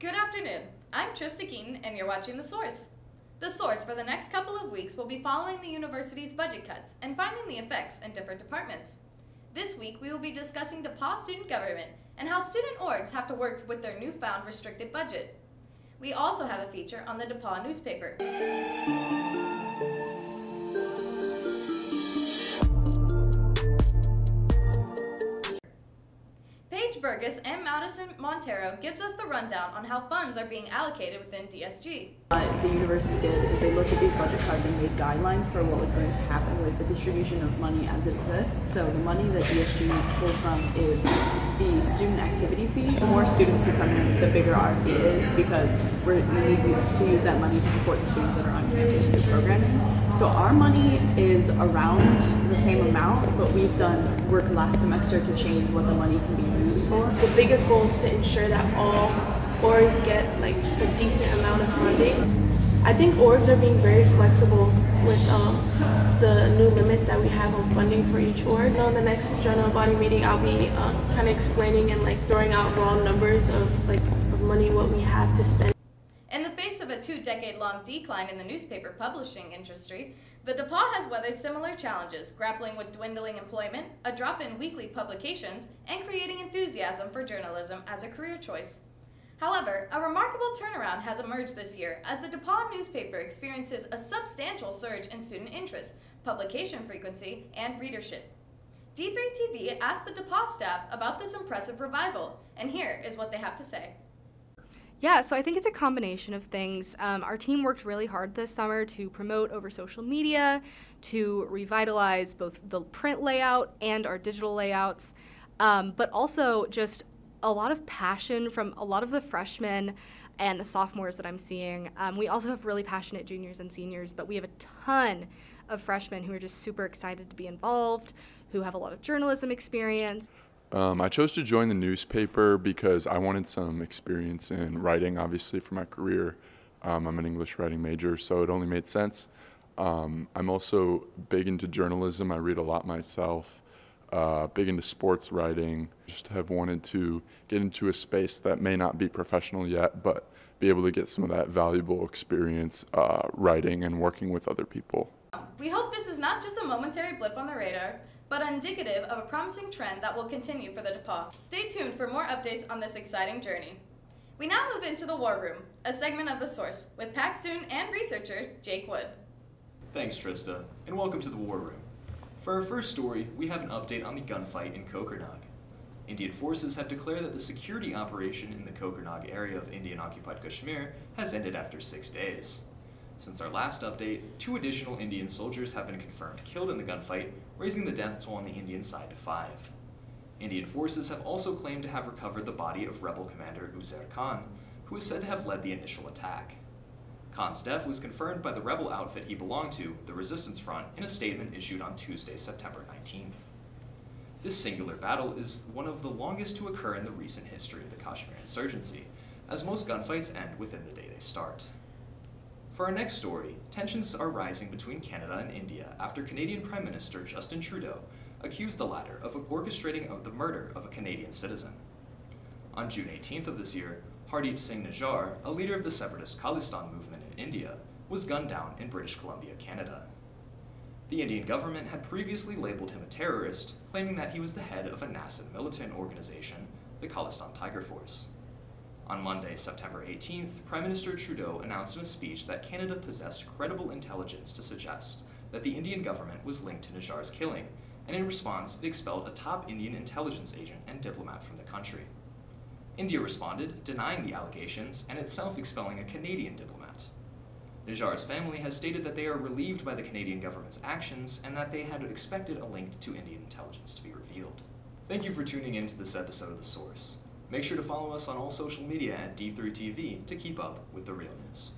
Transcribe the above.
Good afternoon. I'm Trista Keaton, and you're watching The Source. The Source for the next couple of weeks will be following the university's budget cuts and finding the effects in different departments. This week, we will be discussing DePauw student government and how student orgs have to work with their newfound restricted budget. We also have a feature on the DePauw newspaper. Paige, Burgess, and Madison, Montero gives us the rundown on how funds are being allocated within DSG. What the university did is they looked at these budget cuts and made guidelines for what was going to happen with the distribution of money as it exists. So the money that DSG pulls from is the student activity fee. The more students who come in, the bigger our fee is because we need to use that money to support the students that are on campus through programming. So our money is around the same amount, but we've done work last semester to change what the money can be used for. The biggest goal is to ensure that all orgs get like a decent amount of funding. I think orgs are being very flexible with the new limits that we have on funding for each org. In the next general body meeting, I'll be kind of explaining and like throwing out raw numbers of money, what we have to spend. In the face of a 2-decade-long decline in the newspaper publishing industry, the DePauw has weathered similar challenges, grappling with dwindling employment, a drop in weekly publications, and creating enthusiasm for journalism as a career choice. However, a remarkable turnaround has emerged this year as the DePauw newspaper experiences a substantial surge in student interest, publication frequency, and readership. D3TV asked the DePauw staff about this impressive revival, and here is what they have to say. Yeah, so I think it's a combination of things. Our team worked really hard this summer to promote over social media, to revitalize both the print layout and our digital layouts, but also just a lot of passion from a lot of the freshmen and the sophomores that I'm seeing. We also have really passionate juniors and seniors, but we have a ton of freshmen who are just super excited to be involved, who have a lot of journalism experience. I chose to join the newspaper because I wanted some experience in writing, obviously, for my career. I'm an English writing major, so it only made sense. I'm also big into journalism. I read a lot myself, big into sports writing. Just have wanted to get into a space that may not be professional yet, but be able to get some of that valuable experience writing and working with other people. We hope this is not just a momentary blip on the radar, but indicative of a promising trend that will continue for the DePauw. Stay tuned for more updates on this exciting journey. We now move into the War Room, a segment of The Source, with PAC student and researcher Jake Wood. Thanks, Trista, and welcome to the War Room. For our first story, we have an update on the gunfight in Kokernog. Indian forces have declared that the security operation in the Kokernog area of Indian-occupied Kashmir has ended after 6 days. Since our last update, 2 additional Indian soldiers have been confirmed killed in the gunfight, raising the death toll on the Indian side to 5. Indian forces have also claimed to have recovered the body of rebel commander Uzair Khan, who is said to have led the initial attack. Khan's death was confirmed by the rebel outfit he belonged to, the Resistance Front, in a statement issued on Tuesday, September 19th. This singular battle is one of the longest to occur in the recent history of the Kashmir insurgency, as most gunfights end within the day they start. For our next story, tensions are rising between Canada and India after Canadian Prime Minister Justin Trudeau accused the latter of orchestrating the murder of a Canadian citizen. On June 18th of this year, Hardeep Singh Nijjar, a leader of the separatist Khalistan movement in India, was gunned down in British Columbia, Canada. The Indian government had previously labeled him a terrorist, claiming that he was the head of a nascent militant organization, the Khalistan Tiger Force. On Monday, September 18th, Prime Minister Trudeau announced in a speech that Canada possessed credible intelligence to suggest that the Indian government was linked to Nijjar's killing, and in response, it expelled a top Indian intelligence agent and diplomat from the country. India responded, denying the allegations and itself expelling a Canadian diplomat. Nijjar's family has stated that they are relieved by the Canadian government's actions and that they had expected a link to Indian intelligence to be revealed. Thank you for tuning in to this episode of The Source. Make sure to follow us on all social media at D3TV to keep up with the real news.